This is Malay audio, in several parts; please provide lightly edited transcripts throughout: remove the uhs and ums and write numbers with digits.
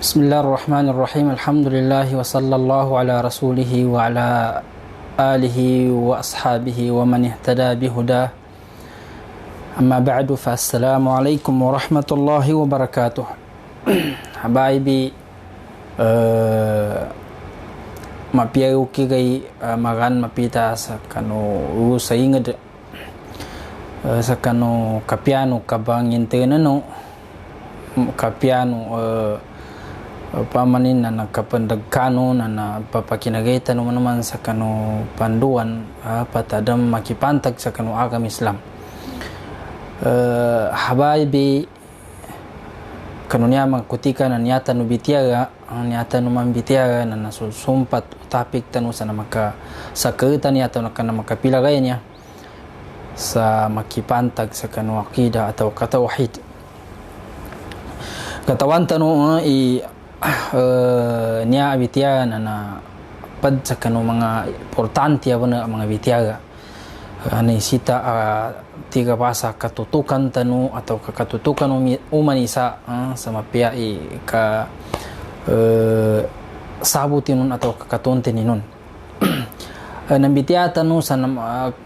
Bismillahirrahmanirrahim. Alhamdulillah wa sallallahu ala rasulihi wa ala alihi wa ashabihi wa man ihtada bihuda. Amma ba'du, fa assalamu alaikum wa rahmatullahi wa barakatuh. Habayibi, mapiyaw kigay magan mapita sa kano sa ingad sa kano kapiano kabangin tenano kapiano pamanin na nagkapandagkano na papakinagayta naman sa kano panduan patadam makipantag sa kano agam Islam. Habayibi, kano niya magkutika na niyata no bitiyaga niyata no mambitiyaga na nasusumpat utapik tanu sa na makasakita niyata na makapilagay niya sa makipantag sa kano akida atau katawahid. Katawan tanu niya abitiyaga na pad sa kano mga importante na mga bitiyaga naisita tiga basa katutukan tanu atau kakatutukan umanisa sa mapiyai ka sabutinun atau kakatuntin nun. Nambitiya tanu sa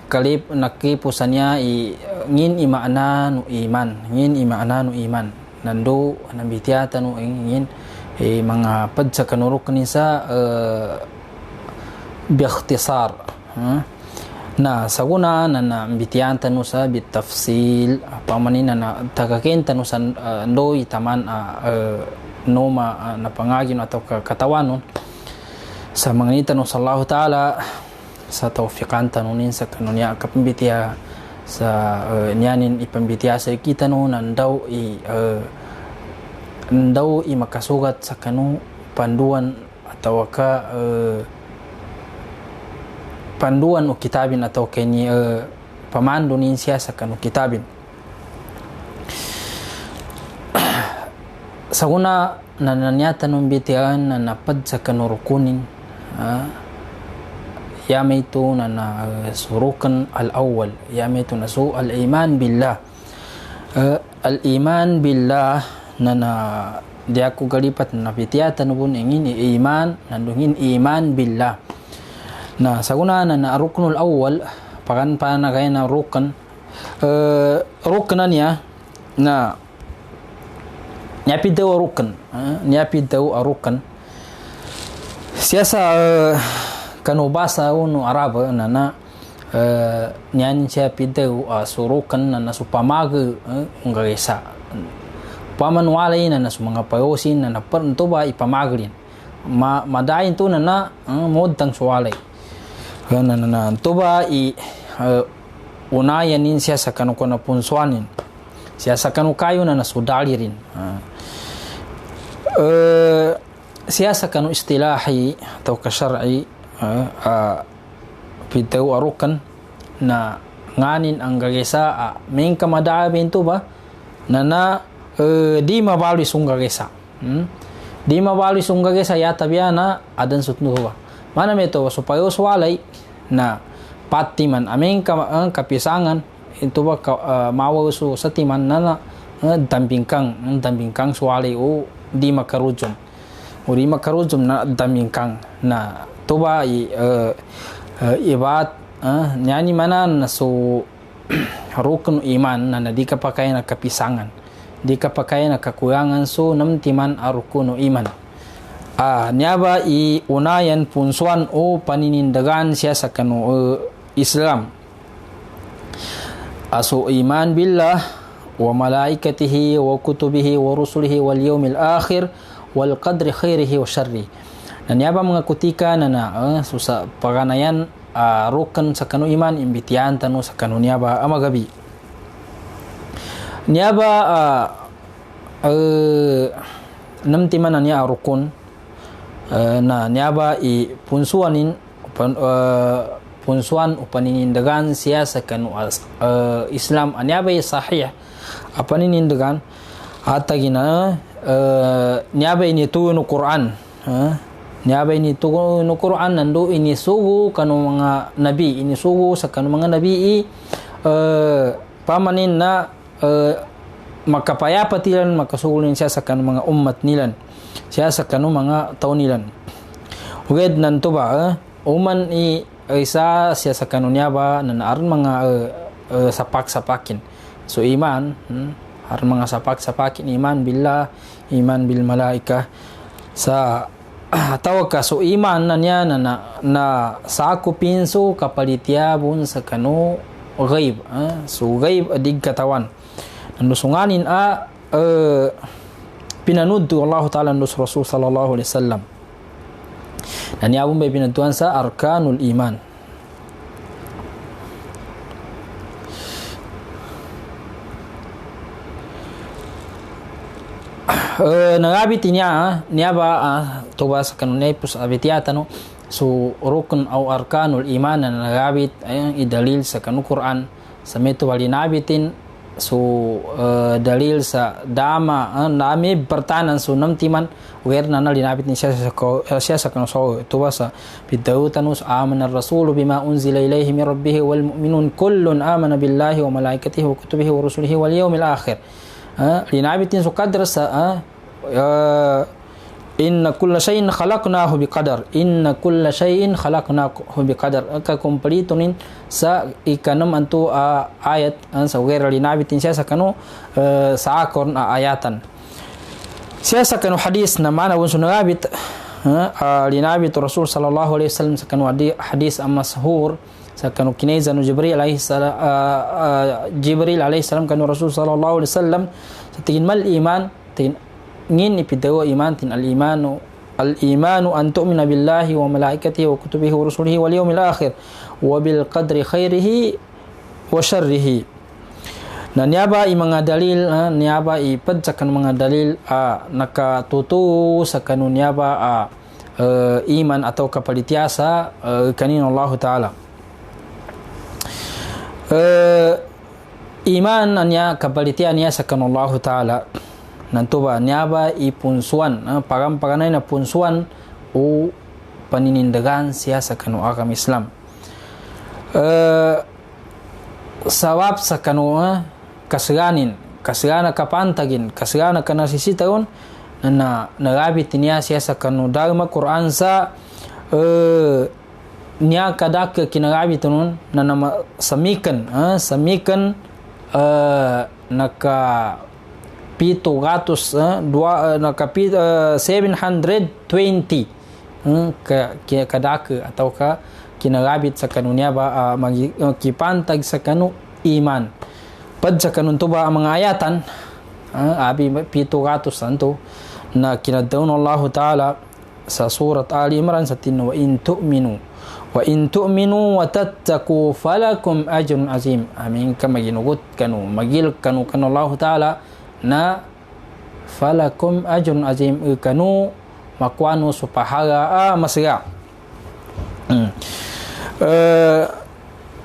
kalip nakipusan niya ngin imaana no iman nando nambitiya tanu ngin mga pad sa kanurok nisa biikhtisar na saguna na nambitiyan tanu sa bitafsil pamanin na tagakin tanu sa ando itaman noma napangagin atau katawanon sa mga nitano sallahu ta'ala sa tawfiqan tanunin sa kanunya kapambitiya sa niyanin ipambitiya sa kita no nandaw makasugat sa kanu panduan atau panduan o kitabin atau kini pamandunin siya sa kanu kitabin. Sa una nananyata nung bitiyan na napad sa kanu rukunin yama ito na surukan al-awwal, yama ito na su al-iman billah. Al-iman billah na di ako galipat na napitiyata no bun ingin iman nandungin iman billah. Na sa una na ruknul awwal pakan pa na kaya na rukn rukna niya na niapid daw rukn siya sa kanubasa no araba na niyan siya pidaw surukan na nasupamag ungagisa pamanwalay na nasu mga payosin na napanto ba ipamaglin madayin to na modtang suwalay na to ba unayanin siya sa kanuko na punsuanin siya sa kanukayo na nasudali rin siya sa kanu istilahi atau kasyar'i pidaw arukan na nganin ang gagesa may kamadabin to ba na di mabalis ang gagesa di mabalis ang gagesa yata biya na adan sutno ba mana meto supaya uswalay na patiman aming kapisangan ito ba mawaw so sa timan na dampingkang swalay o di makarujum na dampingkang na to ba ibat nyani mana na so rukun iman na di ka pa kaya na kapisangan di ka pa kaya na kakuyangan so namtiman arukun iman niya ba unayan punsuan o paninindagan siya sa kanu Islam aso iman billah wa malaikatihi wa kutubihi wa rusulihi wal yawmil akhir wal qadri khairihi wa syarri. Niya ba mga kutika na so sa paganayan rukan sa kanu iman imbitiyan tanu sa kanu niya ba amagabi niya ba namtiman na niya rukun na niya ba punsuan o paninindagan siya sa kanu Islam niya ba sahih paninindagan atagina niya ba inituyo no Quran niya ba inituyo no Quran nando inisugo kanu mga nabi inisugo sa kanu mga nabi pamanin na makapayapatilan makasugulin siya sa kanang mga ummat nilan siya sakanu mga taunilan uged nanto ba uman isa siya sakanu niya ba na aron mga sapak-sapakin so iman aron mga sapak-sapakin iman billah iman bil malaika sa tawag ka so iman na niya na sakupin so kapalityabon sa kanu ghaib so ghaib adig katawan nusunganin pinanud tu Allah Ta'ala nus Rasul sallallahu alaihi wasallam dan niya may pinaduan sa arkanul iman nagabit niya ba tuba sa kanunay pus abitiyata no so rukun aw arkanul iman na nagabit ayang idalil sa kanu Quran sa meto walinabitin so dalil sa dama nami pertanan so namtiman wer na linabit ni siya sa kanu so tuba sa bidautanus amana ar-rasul bima unzila ilayhi min rabbih wal mu'minun kullun amana billahi wa malaikatihi wa kutubihi wa rusulihi wal yawmil akhir linabitin so kadra sa inna kulla shay'in khalaqnahu biqadar inna kulla shay'in khalaqnahu biqadar ka kumplitunin sa ikanam antu ayat sa wera linabitin siya sa kanu sa akon ayatan siya sa kanu hadis na mana won sunabit linabit Rasul sallallahu alaihi wasallam sa kanu hadis amashhur sa kanu kinaiza no Jibril alaihi salam kanu Rasul sallallahu alaihi wasallam sa tingin mal iman tin ngin ipidawa iman tin al-imanu an tu'mina billahi wa malaikatihi wa kutubihi wa rusulihi wal yawmil akhir wa bil qadri khairihi wa syarrihi na niaba mga dalil niaba ipadsakan mga dalil nakatutu sa kanun niaba iman atau kapalitiasa kanin Allah Ta'ala iman anya kapalitian niya sa kanun Allah Ta'ala nanto ba niaba ipunsuan pagampaganay na punsuan o paninindagan siya sa kanu agama Islam sawab sa kanu kasaganan kapantagin kasaganan kanasisitaon na nagabit niya siya sa kanu dagma Quran sa niya kadak kinagabit nun na samikan naka pito gatos 720 kadak atau ka kinagabit sa kanunya ba magkipantag sa kanu iman pad sa kanun to ba ang mga ayatan abi pito gatos santo na kinadaw ng Allah Ta'ala sa surat Ali Imran sa tin wa in tu'minu wa tattaqu falakum ajrun azim amin ka maginugot kanu magil kanu Allah Ta'ala na falakum ajrun azim kanu makwano supahaga masaya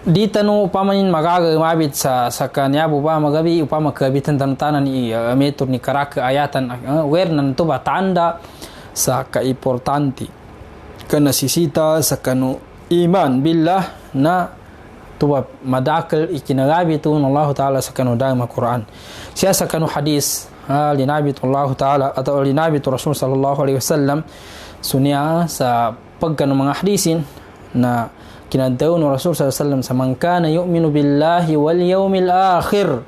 di tanu upamanin magagamit sa kanya buba magabi upama kabitan tantanan ni metur ni karaka ayatan wer nan to ba tanda sa kaimportanti kana sisita sa kanu iman billah na tuwa madakal ikinagabi tu Allah Ta'ala sa kanu dagma Quran siya sa kanu hadis linabi Allah Ta'ala atau linabi Rasul sallallahu alaihi wasallam sunya sa pagkanu mga hadisin na kinadaw ni Rasul sallallahu alaihi wasallam sa man kana yu'minu billahi wal yawmil akhir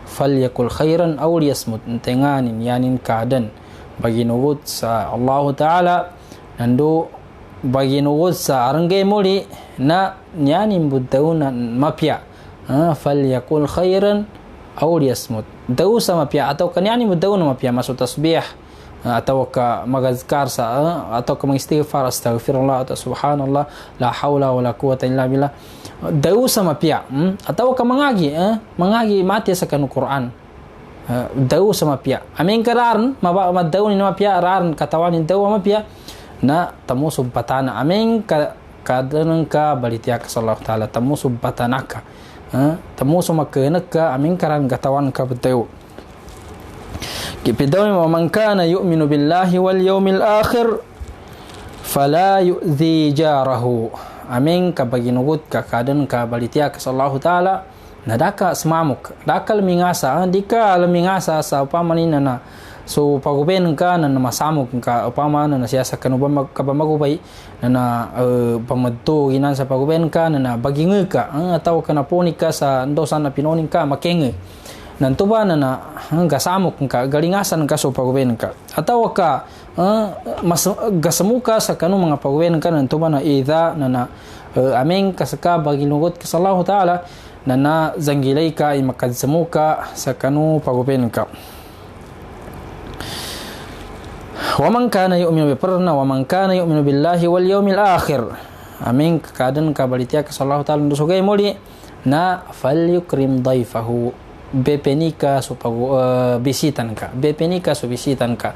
falyakul khairan aw liyasmut tenganin yanin kadan bagi nugut sa Allah Ta'ala nando bagi nugut sa arangay muli na nyanin budaw na mapya falyakul khairan aw liyasmut daw sa mapya atau kanyanin budaw na mapya masu tasbih atau ka magazkar sa atau ka mag-istighfar astaghfirullah atau subhanallah la haula wala quwata illa billah daw sa mapya atau ka mangagi mati sa kanu Quran daw sa mapya amin kararan madaw ni mapya raran katawanin daw mapya na tamusub patana amin kadanang ka balitya ka sa Allah Ta'ala tamusub patana ka tamusub makanak ka amin karan katawan ka batayo kipidaw mo man kana yu'minu billahi wal yawmil akhir fala yu'dhi jarahu amin kabaginugot ka kadan ka balitya ka sa Allah Ta'ala na daka smamuk dakal mingasa di ka mingasa sa pamanin na so paguben ka na masamok ka upama na siyasa kanu kapamagubay na pamadto ginan sa paguben ka na baginge ka atau kana poni ka sa ndosan na pinoning ka makenge nanto ba na gasamok ka galingasan ka so paguben ka atau ka mas gasamuka sa kanu mga paguben ka nanto ba na idha na ameng kasaka bagilugot ka sa Allah Ta'ala na zanggilay ka ay makadsamuka sa kanu paguben ka. Waman kana yu'minu biparna waman kana yu'minu billahi wal yawmil akhir. Amin kadan kabalitia ka sallallahu ta'ala ndusugay muli na falyukrim dayfahu bepenika so bisitan ka. Bepenika so bisitan ka.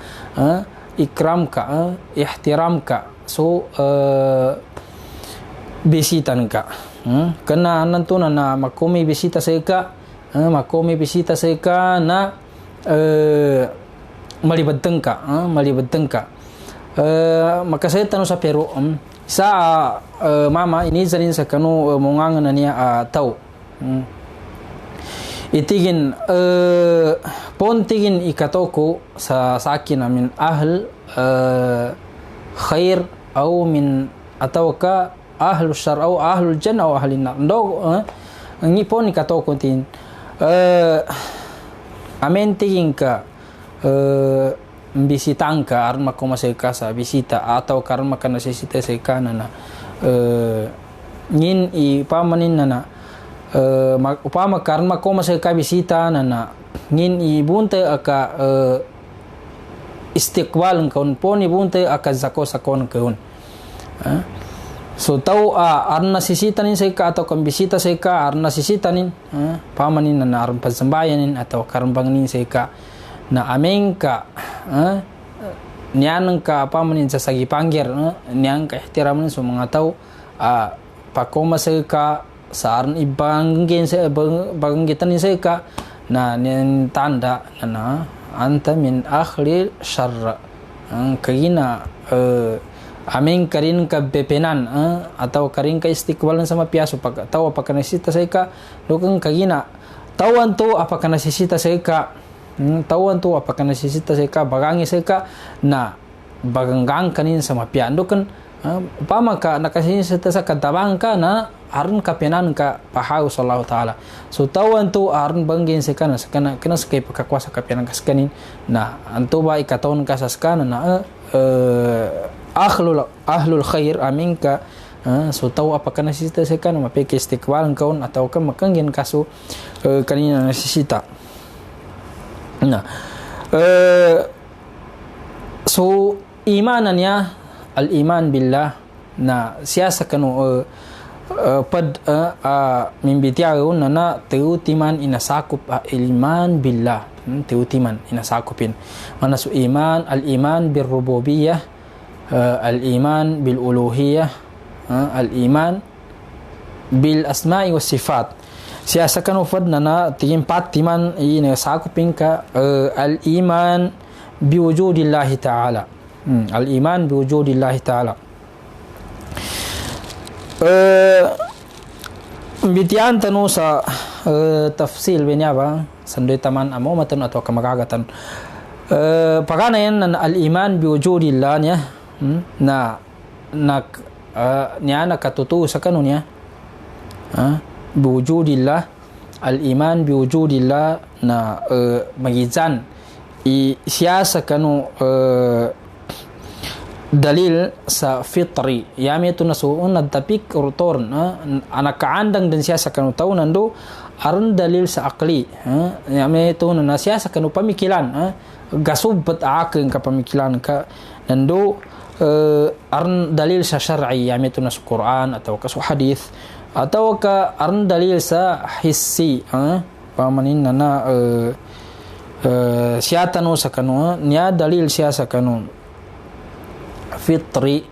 Ikram ka, ihtiram ka. So bisitan ka. Kena nanto na makomi bisita sa ka. Makomi bisita sa ka na malibadteng ka maka saya tanu sa pero sa mama ini zarin sa kanu mongang na niya tau itigin pontigin ikatoko sa sakin min ahl khair au min atau ka ahlul syar au ahlul jannah au ahlin nar ndo ngi pon ikatoko tin amen tigin ka bisitang ka aron makumasay ka sa bisita atau karon makanasisita sa kana na ngin ipamanin na upama karon makumasay ka bisita na ngin ibunte aka istiqbal kaun poni bunte aka zako sakon kaun so tau aron nasisitanin sa ka atau kan bisita sa ka aron nasisitanin pamanin na aron pagsambayanin atau karon bangnin sa ka na ameng ka niyan ka pamanin sa sagi panggir niyan ka ihtiraman sa mga tao pakoma sa ka sa aron ibangin sa banggitan sa ka na niyan tanda na anta min akhli syarr kagina ameng karin ka bepenan atau karin ka istiqbalan sama piaso pag tao apakah nasisita sa ka lukang kagina tawan to apakah nasisita sa ka tawan tu apakah nasisita sa ka bagangi sa ka na baganggang kanin sa mapian dokan pama ka nakasisita sa katabang ka na aron kapenan ka pahaw sallallahu ta'ala so tawan tu aron banggin sa ka na kana sa kay pagkakwasa kapenan ka kanin na anto ba ikaton ka sa kana na ahlul khair amin ka so tahu apakah nasisita sa ka na mapiki istiqbalan kaun atau ka makangin kaso kanina nasisita nah so imanan niya al-iman billah na siyasa kanu pad mimbitiagon na teutiman inasakop iman billah teutiman inasakopin mana so iman al-iman bil rububiyyah al-iman bil uluhiyyah al-iman bil asma'i was sifat siyasa kan ufad na tigin patiman ina sakupin ka al-iman biwujudillahi ta'ala al-iman biwujudillahi ta'ala bitian tanu sa tafsil benya ba sandoy taman amo matan atau kamagagatan pagana yan na al-iman biwujudillah niya na niya nakatutu sa kanu niya biwujudillah al-iman biwujudillah na magizan siyasa kanu dalil sa fitri yami ito na suun nagtapik urutorn anak kaandang din siya sa kanu tao nando aron dalil sa akli yami ito na siya sa kanu pamikilan gasubat aking kapamikilan ka nando aron dalil sa syar'i yami ito na sa Quran atau ka sa hadith atau ka aron dalil sa hissi pamanin na siya tanu sa kanu niya dalil siya sa kanu fitri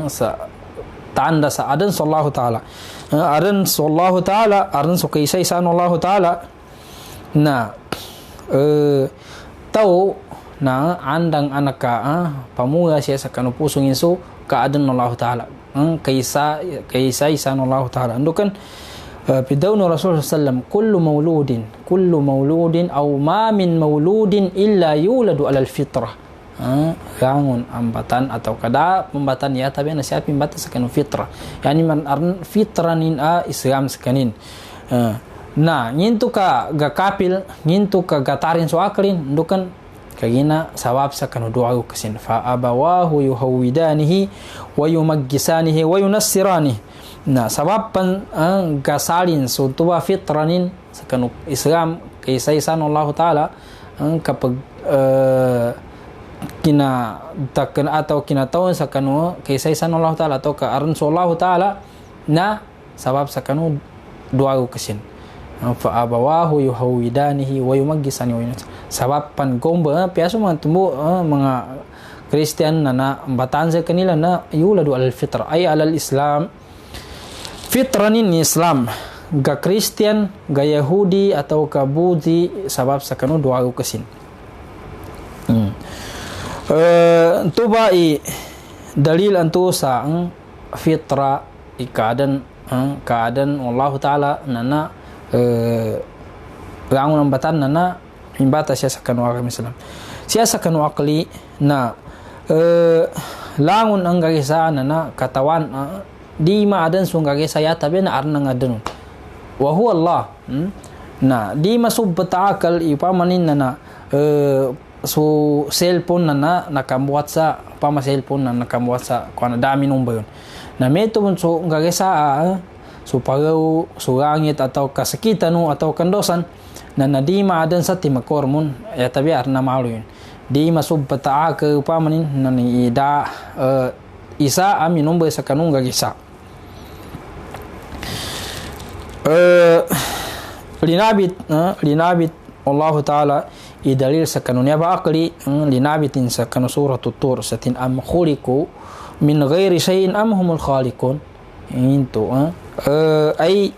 sa tanda sa adan sallallahu ta'ala adan sallallahu ta'ala adan so kaysay sa Allah ta'ala na tao na andang anak ka pamuga siya sa kanupusong inso ka adan Allah ta'ala kaysay sa Allah ta'ala andukan Pidaun Rasulullah sallam, kullu mauludin aw ma min mauludin illa yuladu alal fitrah. Rangun ambatan atau kada pembatan ya tapi na siapa pembatan sakanu fitrah. Yani man arn fitranin Islam sakanin. Nah, ngintu ka ga kapil, ngintu ka gatarin so aklin, ndukan kagina sawab sakanu doa kasin fa abawahu yuhawidanihi wa yumaggisanihi wa yunassiranihi. Nah, sabab gasalin so tuwa fitranin sakanu Islam kaisaisan Allah Taala kapag kina takkan atau kina taon sakanu kaisaisan Allah Taala atau ka aran so Allah Taala na sabab sakanu doa kasin fa abawahu yuhawidanihi wa yumaggisani wa sabab pan gomba piaso man tumbo mga Kristian na batan sa kanila na yuladu alal fitra ay alal Islam. Fitranin Islam, ga Kristian, ga Yahudi atau ka Budi sabab sakanu doa kasin. Tuba dalil antu sa fitra keadaan Allah Taala nana rangun ambatan nana imbata siya sakanu akali Islam. Siya sakanu akali na langun ang gagisa nana katawan di ma adan sunggage saya tabi na arna ngadan wa huwa Allah. Na di masubbat akal ipamanin na so cellphone na nakambuat sa pama cellphone na nakambuat sa kuana dami number yun na meto mo so ngage sa so pagaw so langit atau kasakitan atau kandosan na di ma adan sa timakormon ya tabi arna malu yun di masubbat akal ipamanin na ni ida isa ami number sa kanung ngage sa linabit Allah Ta'ala idalil sa kanunya ba akli linabitin sa kanu surah Tur satin am khuliqu min ghairi shay'in am humul khaliqun into ay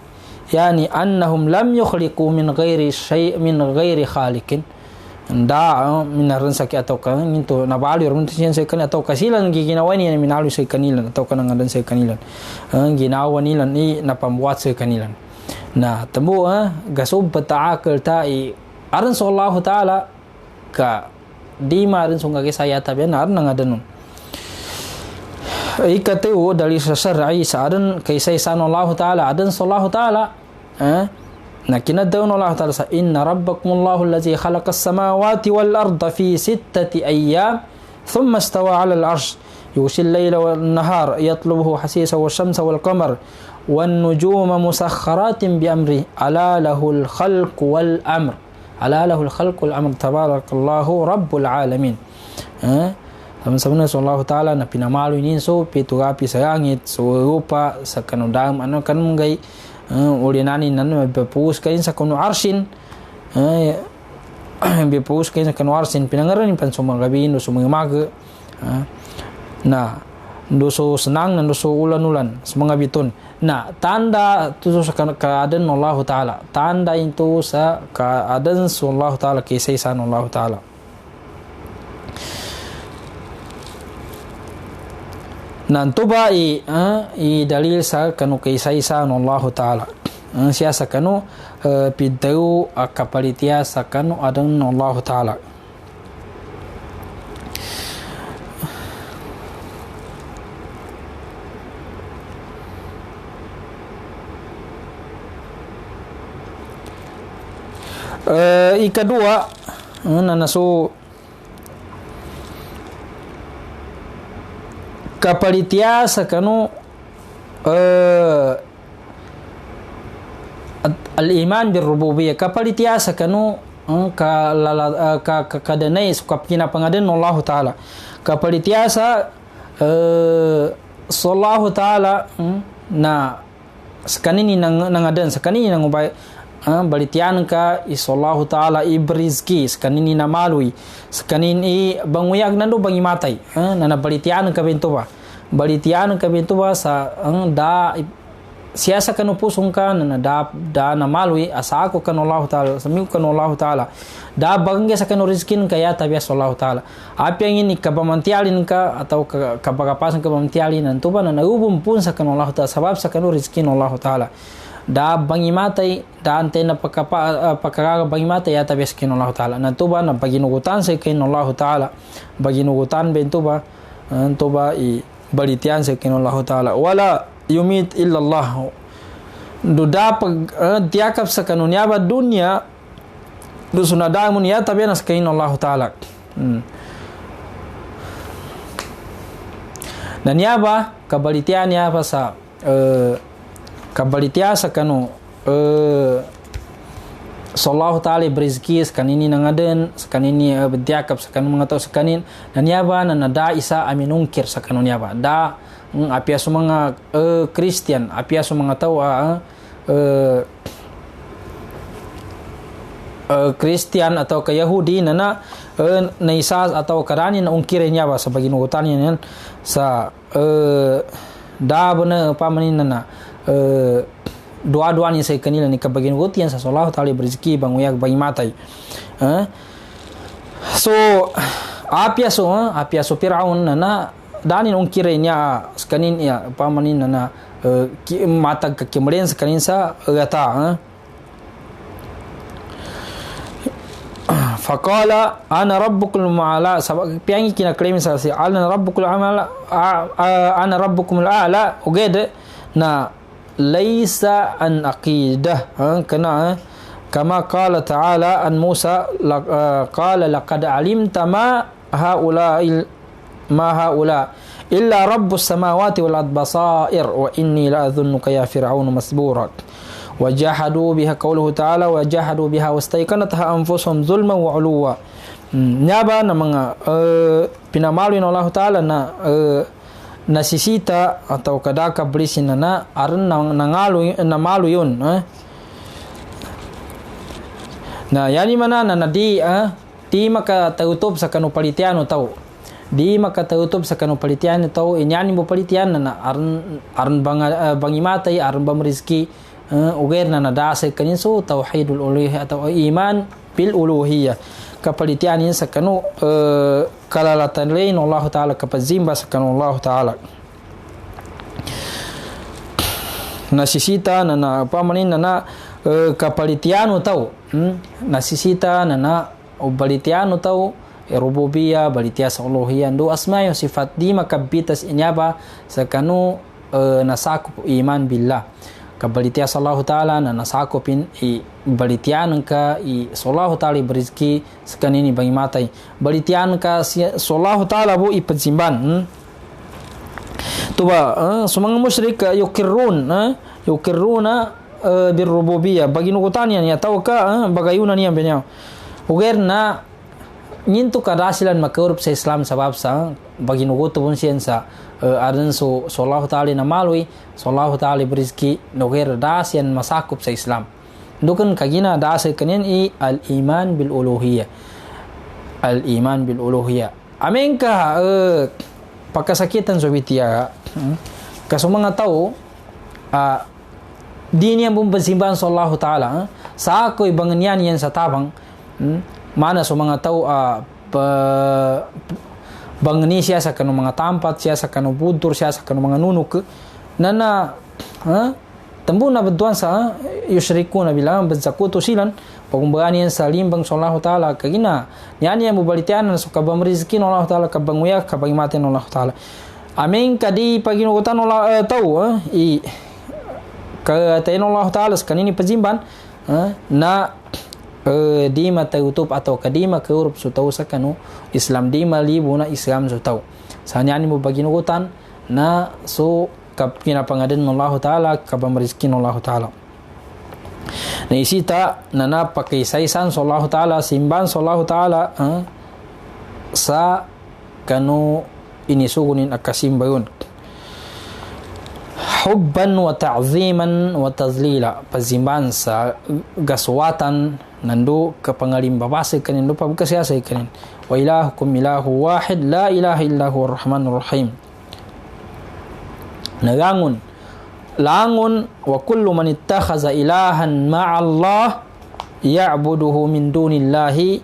yani annahum lam yukhliqu min ghairi shay' min ghairi khaliqin da min ransa ki atau kan into nabalir mun tin sa kan atau kasilan ginawa ni minalu sa kanilan atau kan ngadan sa kanilan ginawa nilan ni napambuat sa kanilan. Nah, tembu gasub ta'akal ta'i aran sallallahu ta'ala ka di marin sunggage saya tabi na aran ngadanun ikateu dari syar'i sa'adan kaisaisan Allah Ta'ala adan sallallahu ta'ala na kinadawn Allah Ta'ala sa inna rabbakumullahu allazi khalaqas samawati wal arda fi 6 ayyam thumma istawa 'ala al-'arsh yughshi al-layla wan nahar yatlubuhu hasisa wash-shamsa wal qamar والنجوم مسخرات بأمره ألا له الخلق والأمر ألا له الخلق والأمر تبارك الله رب العالمين. Sama-sama Allah Ta'ala na pinamalu ini so pitugapi sa langit so rupa sa kanudam ano kan mungay ulinani nan mapapus kain sa kanu arsin mapapus kain sa kanu arsin pinangaran pan sumagabi no sumagaga na doso senang dan doso ulan-ulan semangat bitun. Nah, tanda itu sa keadaan Allah Ta'ala. Tanda itu sa keadaan Allah Ta'ala, kisaisan Allah Ta'ala. Nah, itu ba i dalil sa kanu kisaisan Allah Ta'ala. Siya sa kanu pidaw kapalitia sa kanu adan Allah Ta'ala. Ikadua nanaso kapalitia sa kanu al-iman bir-rububiyyah kapalitia sa kanu kadanay sukap kinapangadan Allah Ta'ala kapalitia sa Allah Ta'ala na sakanini nangadan sakanini nangubay balitian ka isallahu Ta'ala ibrizki sakanini na malui sakanini banguyag nando bangi matay na balitian ka binto ba balitian ka binto ba sa da siyasa kanu pusong ka na da na malui asa ako kanu Allah Ta'ala samiu kanu Allah Ta'ala da bangge sa kanu rizkin kaya tabi Allah Ta'ala api ang ini kapamantialin ka atau kapagapasan kapamantialin nanto ba na naubum pun sa kanu Allah Ta'ala sabab sa kanu rizkin Allah Ta'ala da bangi matay da antena pakaraga bangi matay ya tabes kin Allah taala na tuba na baginugutan sa kin Allah taala baginugutan ben tuba i balitian sa kin Allah taala wala yumit illa Allah duda pag tiakap sa kanunya ba dunya do sunada mun ya tabiana sa kin Allah taala dan ya ba kabalitian ya pa sa kabalitian sa kanu sallallahu taala berizki sekanini nangaden sekanini bentiakap sekan mengatau sekanin dan ya ba na da isa aminungkir sekanu ya ba da apia sumanga Kristian apia sumanga tau Kristian atau ke Yahudi na isa atau karani na ungkirnya ba sa baginugutan yan sa da bana pamanin na doa-doa ni saya kanila ni kabagian gutian sa sallallahu taala berizki banguyak bagi matai so apia so Firaun na dani ungkirnya sekanin ya pamanin na mata kemudian sekanin sa gata faqala ana rabbukul a'la piangi kina claim sa si ana rabbukul a'la ana rabbukumul a'la ugede na laysa an aqidah kana kama qala ta'ala an Musa qala laqad alimta ma haula illa rabbus samawati wal ardi basair wa inni la adhunnuka ya fir'aun masburak wajahadu biha qawluhu ta'ala wajahadu biha wastaiqanatha anfusuhum zulman wa 'uluwa nyaba na mga pinamalu na Allah Ta'ala na nasisita atau kadaka berisin na aran na malu yun na yani mana na di maka tautob sa kanu palitiano tau di maka tautob sa kanu palitiano tau inyani mo palitian na aran bangi matay aran bam rizki ugair na nadasa kanin so tauhidul uluhiyah atau iman bil uluhiyah kapalitian ini sa kanu kalalatan lain Allah Ta'ala kapazimba sa kanu Allah Ta'ala nasisita na pamanin na kapalitiano tau nasisita na ubalitiano tau rububiyah balitia sa uluhiyah do asma yung sifat di makabitas inyaba sa kanu nasakup iman billah kabalitia sallahu taala na nasakopin i balitian ka i sallahu taala berizki sekanini bangi matai balitian ka sallahu taala bu i pezimban tuba sumang musyrik yukirruna birrububiyah bagi nukutanian ya tau ka bagayuna niyan benyaw uger na nyintu kadasilan makurup sa Islam sabab sa bagi nukutu pun siyan sa adan so sallallahu taala na malwi sallallahu taala berizki noger dasian masakup sa Islam dukan kagina dasay kanin i al iman bil uluhiyah amen ka pagkasakitan so bitia kaso mga tao di niya bumbasimban sallallahu taala sa ako ibanganyan yan sa tabang mana so mga tao bangni siya sa kanu mga tampat siya sa kanu budur siya sa kanu mga nunuk na tambu na beduan sa yushrikuna bilang benzakutu silan pagumbaan yan sa limbang sallallahu taala kagina yani yang mubalitian so kabam rizki Allah taala kabang uyak kabang maten Allah taala amin kadi paginugutan Allah tau i katayin Allah taala kanini pajimban na di mata YouTube atau kadima ke urup sutau sakanu Islam di malibu na Islam sutau sanya ni mo baginugutan na so kapina pangaden Allah taala kabam rizki Allah taala na isita na napakaisaisan sallallahu taala simban sallallahu taala sa kanu inisugunin akasimbayon hubban wa ta'ziman wa tazlila pazimban sa gaswatan nandu kapangalimbabase kanin do pabkasiyasay kanin wa ilahukum ilahu wahid la ilaha illa huwa arrahmanur rahim nagangun langun wa kullu man ittakhaza ilahan ma'a Allah ya'buduhu min dunillahi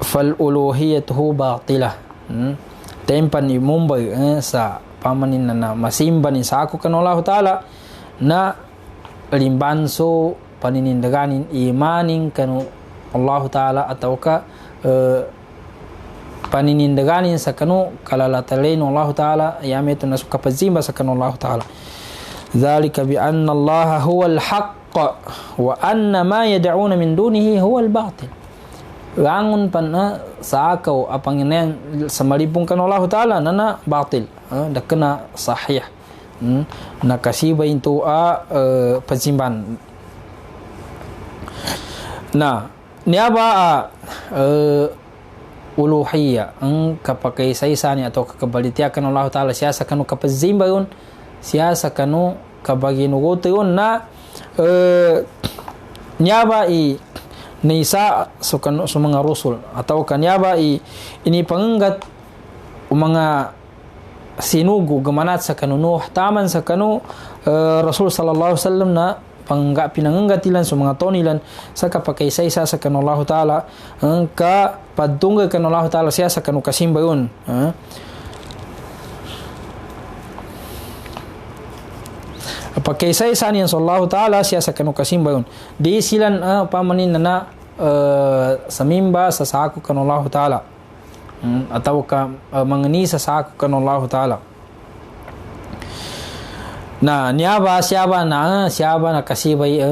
fal uluhiyatuhu batilah tempan ni Mumbai sa pamanin na masimba ni sa ako kan Allah taala na limbanso paninindaganin imanin kanu Allah Ta'ala ataukah paninindaganin sa kanu kalalatalain Allah Ta'ala yametu nasu kapazimba sa kanu Allah Ta'ala. Dzalika bi anna Allah huwal haqq wa anna ma yad'una min dunihi huwal batil. Rangun pan sa akau apang inen samalipung kanu Allah Ta'ala nana batil dakena sahih. Nakasiba itu pazimban. Nah, niaba uluhiyya ang kapakaisaisan atau kakabalitiakan Allah Ta'ala siasa kanu kapazimba yun, siasa kanu kabaginugoto yun na niaba nisa so mga rusul atau kanyaba ini panganggat mga sinugo gamanat sa kanu Nuh taman sa kanu Rasul sallallahu alaihi wasallam na pinangangatilan sa mga tonilan sa kapakaisaysa sa kanu Allah Ta'ala ang kapadungga kanu Allah Ta'ala siya sa kanu kasimba yun. Pakaisaysa niyan sa Allah Ta'ala siya sa kanu kasimba yun. Di silan pamanin na samimba sa sako kanu Allah Ta'ala atau mangani sa sako kanu Allah Ta'ala. Nah, siapa na kasibay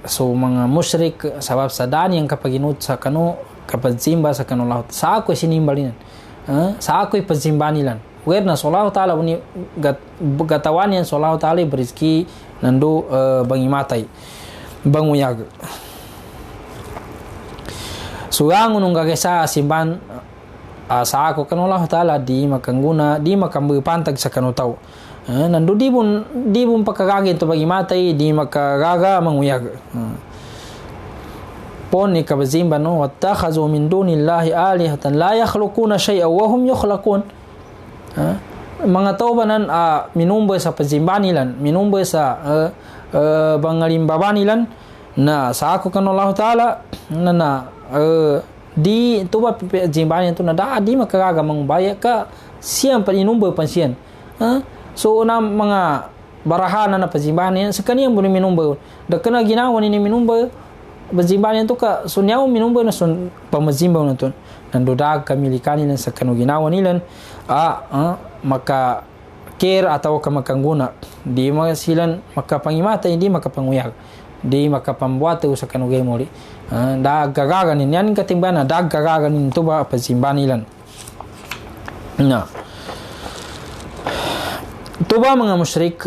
so mga musyrik sabab sa dani ang kapaginut sa kanu kapazimba sa kanu Allah. Sa ako sinimbalin. Sa ako ipazimba nilan. Werna sallallahu taala uni gatawan yan sallallahu taala berizki nandu bangimatay banguyag. Suang unong gagasa simban sa ako kanu Allah Ta'ala di makangguna di makambupantag sa kanu tao. Nandu di bun pakagagin to bagimatay di makagaga manguyag. Pon ni kabazimba no wattakhazu min dunillahi alihatan la yakhluquna shay'an wa hum yukhlaqun. Mga tao banan minumboy sa pazimba nilan, minumboy sa bangalimbaba nilan na sa ako kanu Allah Ta'ala na di tu ba pazimba niyan to na di makagaga mangbaya ka siyang paninumboy pansiyan. So na mga barahanan na pazimbahan yan sa kaniyang buni minumba da kana ginawa ni minumba pazimbahan yan to ka so niyaw minumba na sun pamazimba na to nandodag kamilikan nila sa kanu ginawa nila maka care atau kamakangguna di silan makapangimata hindi makapanguyag di makapambuat sa kanu gemoli da gagagan yan katimbana da gagagan to ba pazimbahan nila na tuba mga musyrik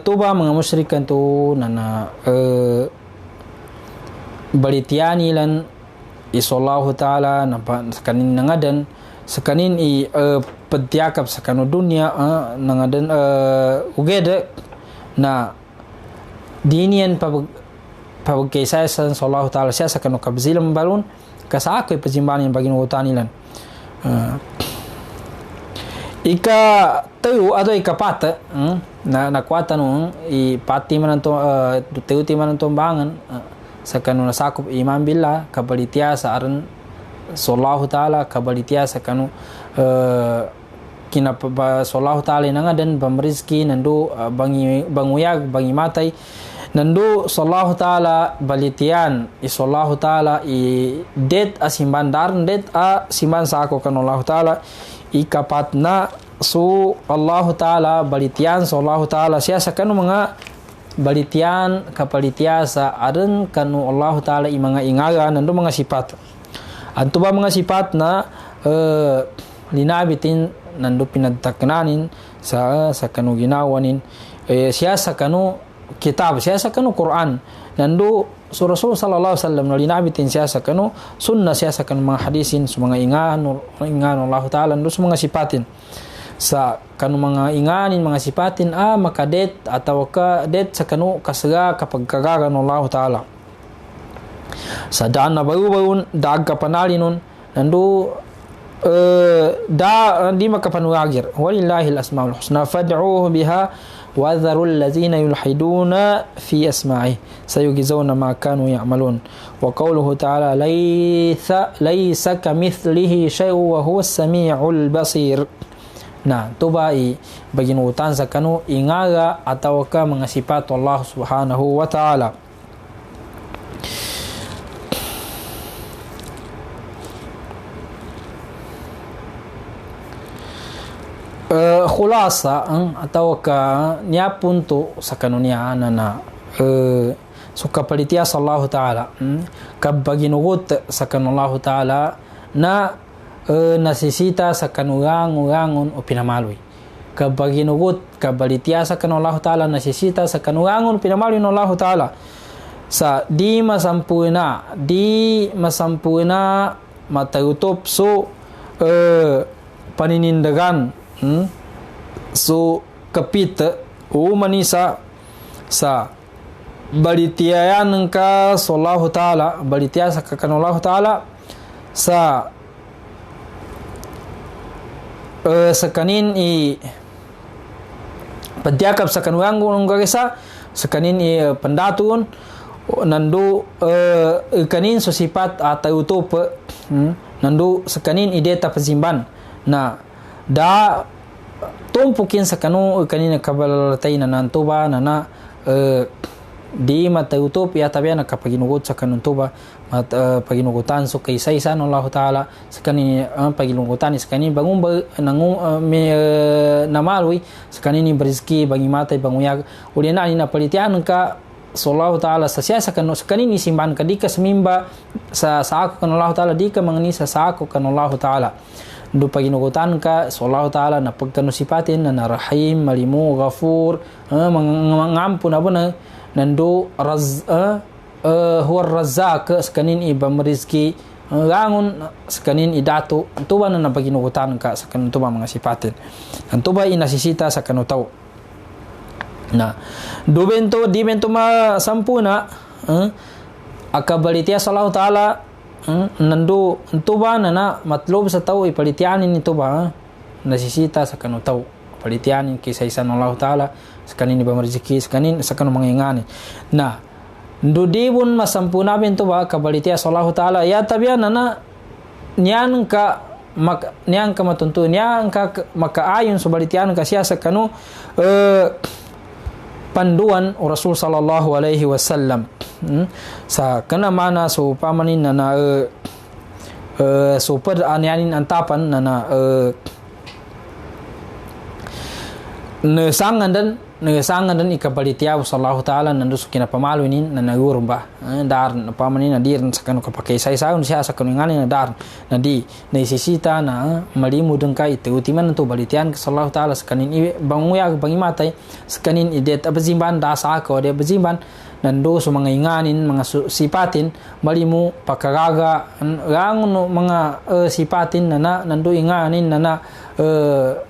tuba mga musyrik kanto na balitian ilan isallahu ta'ala na kanin nangadan sa kanin pagtiakap sa kanu dunya nangadan ugeda na dinian pabagkaisayasan sallahu ta'ala siya sa kanu kabzilam balon kasako ipazimbahan yung baginuutan ilan ika tayo atau ikapata na nakwata no ipati man to tayo ti man to bangan sa kanu nasakop iman billah kabalitia sa aran sallallahu taala kabalitia sa kanu kina sallallahu taala nanga dan pamrizki nandu banguyag bangimatay nandu sallallahu taala balitian sallallahu taala det asimban darn det simban sa ako kanu Allah taala ikapat na so Allah Ta'ala balitian so Allah Ta'ala siya sa kanu mga balitian kapalitia sa aran kanu Allah Ta'ala mga ingaga nando mga sifat anto ba mga sifat na linabitin nando pinagtaknanin sa kanu ginawanin siya sa kanu kitab siya sa kanu Quran nando so Rasul sallallahu alaihi wasallam linabitin siya sa kanu sunnah siya sa kanu mga hadisin sa mga ingan Allah Ta'ala nando sa mga sifatin sa kanu mga inganin mga sifatin makadet atau kadet sa kanu kasaga kapag kagagan Allah Ta'ala sa daan na baru daag kapanalinun nando di makapanuagir walillahil asmaul husna fad'uhu biha وَذَرُوا الَّذِينَ يُلْحِدُونَ فِي أَسْمَاعِهِ سَيُجْزَوْنَ مَا كَانُوا يَعْمَلُونَ وَقَوْلُهُ تَعَالَى لَيْسَ كَمِثْلِهِ شَيْءٌ وَهُوَ السَّمِيعُ الْبَصِيرُ Nah, tuba i bagi nugutan sa kanu ingara atau ka mga sifat Allah Subhanahu wa ta'ala. Khulasa atau ka niya punto sa kanu niya na so kapalitia sa Allah ta'ala kabagi nugut sa kanu Allah ta'ala na nasisita sa kanurangon o pinamaloy. Kabagi nugut kabalitia sa kanu Allah ta'ala nasisita sa kanurangon o pinamaloy ng Allah ta'ala sa di masampuna matayutop so paninindagan so kapit manisa sa balitiayan ka sa Allah ta'ala balitia sa kanu Allah ta'ala sa kanin i pagdiakap sa kanurangon ng gagasa sa kanin i pandatun nandu kanin so sifat atayutop nandu sa kanin ideta pazimban na da tumpukin sa kanina kabalatay na nantuba na di matayutop yatabi na kapaginugot sa kanun tuba at paginugutan so kay isa ng Allah ta'ala sa kanin paginugutan sa kanin bangung namaloy sa kanin barizki bangimatay banguyag uli na palitian ka so Allah ta'ala sa siya sa kanin isimban ka di ka simimba sa ako kan Allah ta'ala di ka mangani sa ako kan Allah ta'ala do paginugutan ka so Allah ta'ala na pagkanusipatin na rahim malimu ghafur mangampu na bona nando huwa razzaq sakanin iba merizki rangun sakanin idato tuba na paginugutan ka sakanin tuba mga sipatin ang tuba inasisita sa kanutaw na di bento masampuna akabalitia sa Allah ta'ala nando tuba na matlob sa tao ipalitianin nito ba nasisita sa kanutaw palitianin kaysa isa ng Allah ta'ala sa kanin iba mariziki sa kanin sa kanong mga ingani na ndudibon masampuna bento ba kabalitia sa Allah ta'ala ya tabian na niyan ka matunto niyan ka makaayon sa balitian ka siya sa kanu panduan o Rasul sallallahu alaihi wasallam sa kana mana so pamanin na so per anyanin antapan na nesangan dan ikabalitia sallallahu ta'ala nandu sukina pamalu ini na nagurumba dar pamanin na dir sa kanu kapake sai-sai siya sa kanu ngani na dar na di naisisita na malimu dengka itu utiman tu balitian sallallahu ta'ala sa kanin banguya bangimatay sa kanin idet abazimban da sa ako de bazimban nandu so mga inganin mga sipatin malimu pakaraga rangon mga sipatin na nandu inganin na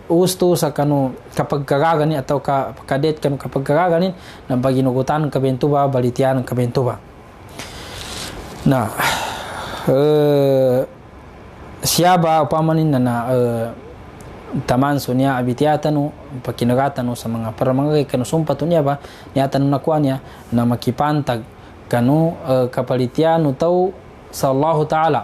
usto sa kanu kapag karaganin atau kadet kanu kapag karaganin na baginugutan kabento ba balitian kabento ba na siya ba upamanin na taman so niya abitiatan pakinagatan sa mga paramangay kanu sumpato niya ba niyatan nakuha niya na makipantag kanu kapalitiano tau sa Allah ta'ala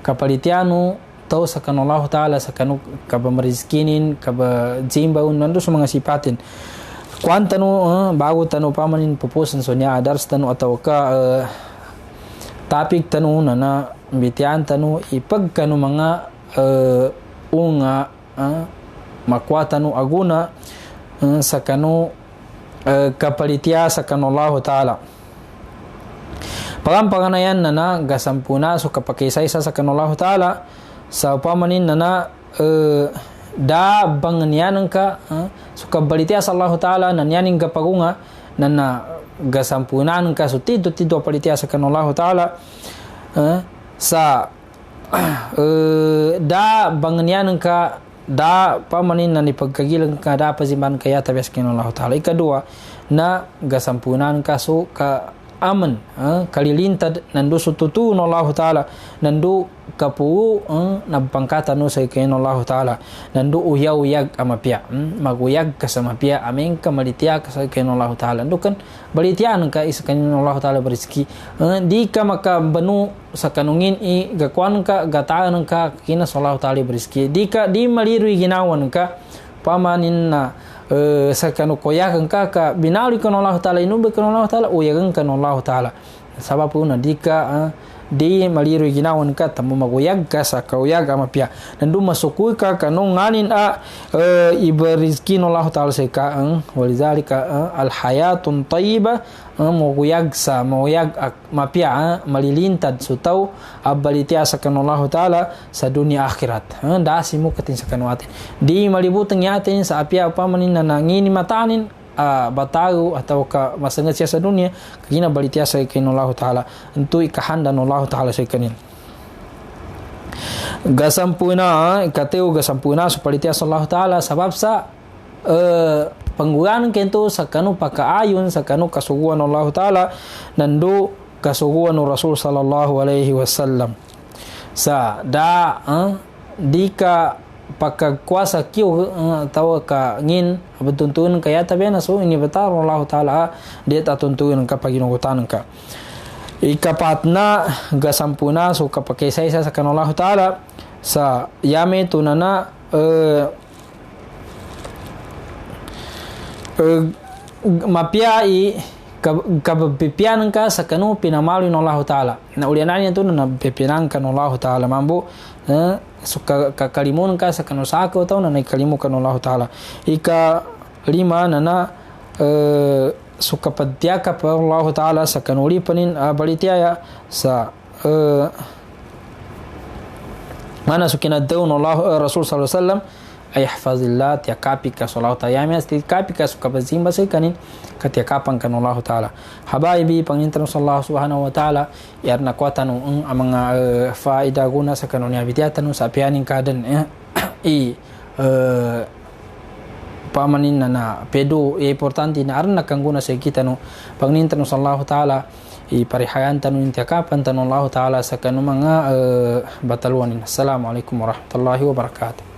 kapalitiano tau sa kanu Allah ta'ala sa kanu kabamarizkinin kabajimbaun nando sa mga sipatin kuan tanu bago tanu pamanin pupusan so niya adars tanu atau ka topic tanu na bitian tanu ipag kanu mga unga makuha tanu aguna sa kanu kapalitia sa kanu Allah ta'ala paganayan na gasampuna so kapakisaysa sa kanu Allah ta'ala sa pamanin na da banganyanan ka so kabalitia sa Allah ta'ala na nyaning kapagunga na gasampunan ka so tido palitia sa kanu Allah ta'ala sa da banganyanan ka da pamanin na ipagkagilang ka da pazimban kaya tabias kinu Allah ta'ala ikadua na gasampunan ka so ka aman kalilintad nandu sututu no Allah taala nandu kapu na pangkata no sa ken Allah taala nandu uyag amapia maguyag ka sa mapia amen ka malitia ka sa ken Allah taala nandu kan balitian ka is ken Allah taala berizki di ka maka banu sa kanungin i gakwan ka gataan ka kina sa Allah taala berizki di ka di maliru ginawan ka pamanin na sa kanu koyakan ka binali kan Allah taala inube kan Allah taala uyagan kan Allah taala sabab una dika di maliru ginawan ka tamu maguyag ka sa kauyag amapia nandu masukui ka kanong nganin iberizki Allah taala sa ka walizalika al hayatun tayyiba maguyag sa maguyag mapia malilintad sutaw abalitia sa kan Allah taala sa dunia akhirat dasi mo katin sa kanuatin di malibutang yatin sa apia pamanin na nangini matanin batago atau ka masangat siya sa dunia kina balitia sa kin Allah taala untuk ikahanda Allah taala sa kanin gasampuna kateu gasampuna supalitia sa Allah taala sabab sa pangguran kento sa kanu pakaayun sa kanu kasuguan Allah taala nandu kasuguan Rasul sallallahu alaihi wasallam sa da dika pagkakuasa kiyo tawa ka ngin abutuntunan kaya tabi na so ini betar Allah taala dia tatuntunan ka paginugutan ka ikapat na gasampuna so kapag isa sa kan Allah taala sa yame tunana mapiai kapipianan ka sa kanu pinamalu ng Allah taala na ulianan niya to na pipianan ka ng Allah taala mambo so kakalimun ka sa kanu sako taw na naikalimu ka ng Allah taala ika lima na so kapadya ka pa Allah taala sa kanuli panin balitiaya sa mana so kinadaw ng Allah Rasul sallallahu alaihi wasallam ay hafazillah tiya kapika sallallahu ta'ala yamias ti kapika so kapazimba sa kanin katia kapan kan Allah taala habaibi pangintan sallallahu subhanahu wa taala yar nakwatan ang mga faida guna sa kanunya bitiatan sa pianing kadan pamanin na pedo importante na arna kang guna sa kita no pangintan sallallahu taala parihayan tanun tiya kapan tan Allah taala sa kanu mga bataluanin. Assalamualaikum warahmatullahi wabarakatuh.